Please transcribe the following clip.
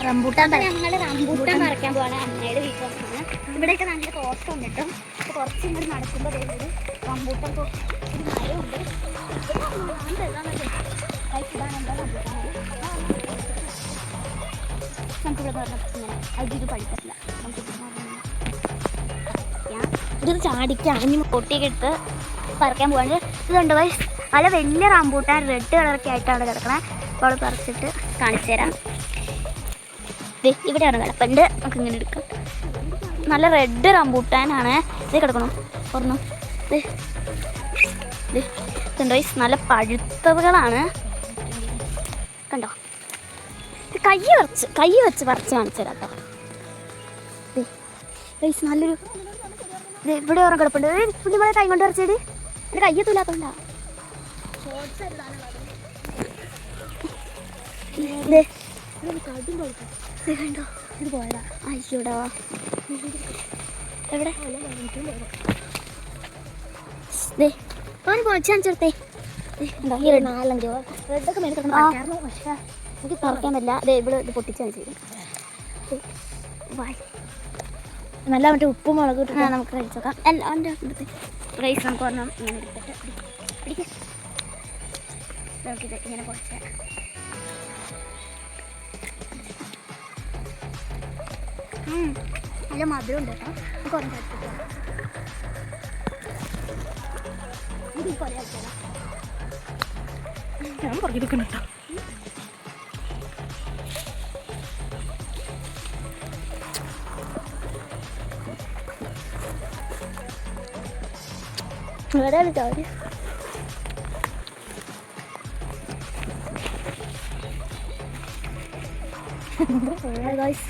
Rambutan ഞങ്ങൾ rambutan പറിക്കാൻ പോവാണ്. അമ്മയുടെ വീട്ടിൽ വന്നിട്ട് ഇവിടെയൊക്കെ നല്ല തോട്ടം ഉണ്ട് കേട്ടോ. അപ്പോൾ കുറച്ച് ഇങ്ങോട്ട് നടക്കുമ്പോൾ ഒരു റംബൂട്ടാൻ ഒരു മരമുണ്ട്. നമുക്കിവിടെ പറഞ്ഞാൽ ഇങ്ങനെ അതിൽ പഠിക്കത്തില്ല. ഇതൊരു ചാടിക്കാം. ഇനി പൊട്ടിയൊക്കെ എടുത്ത് പറിക്കാൻ പോവാണ്. ഇതുണ്ട് വൈസ് നല്ല വലിയ റംബൂട്ടാൻ റെഡ് കളറൊക്കെ ആയിട്ടാണ് കിടക്കണത്. അപ്പോൾ അവിടെ പറിച്ചിട്ട് കാണിച്ചു തരാം. ഇവിടെയാണ് കിടപ്പുണ്ട്. നമുക്ക് ഇങ്ങനെ എടുക്കാം. നല്ല റെഡ് റംബൂട്ടാനാണ്. ഇത് കിടക്കണം ഓർമ്മ. ഇതുണ്ടോ വൈസ് നല്ല പഴുത്തതുകളാണ്. കണ്ടോ? കൈ വെച്ച് പറിച്ച് കാണിച്ചു തരാം കേട്ടോ. വൈസ് നല്ലൊരു ഇവിടെ ഓരോ കിടപ്പുണ്ട്. കുഞ്ഞുമോളെ കൈ കൊണ്ട് പറിച്ചേടി. എൻ്റെ കയ്യത്തില്ലാത്തോണ്ടാ. കണ്ടോ ഇത് പോയതാ. അയ്യോടാ എവിടെ ഓൻ പൊളിച്ചാണിച്ചെടുത്തേ. എനിക്ക് തുറക്കാൻ പറ്റില്ല. അതെ ഇവിടെ ഇത് പൊട്ടിച്ചാണ് ചെയ്തത്. നല്ല മറ്റേ ഉപ്പും മുളക് ഇട്ടിട്ട് നമുക്ക് കഴിച്ചോക്കാം. എൻ്റെ അടുത്ത് റൈസ് നമുക്ക് പറഞ്ഞാൽ ഇങ്ങനെ എടുത്തിട്ട് പിടിക്കാം. നമുക്കിത് ഇങ്ങനെ കുറച്ച് നല്ല മധുരം ഉണ്ട് കേട്ടോ. കുറഞ്ഞ കുറേ കഴിച്ചാലോ. ഞാൻ പുറകിരിക്കണം കേട്ടോ. വരാൻ ചാടി ഗൈസ്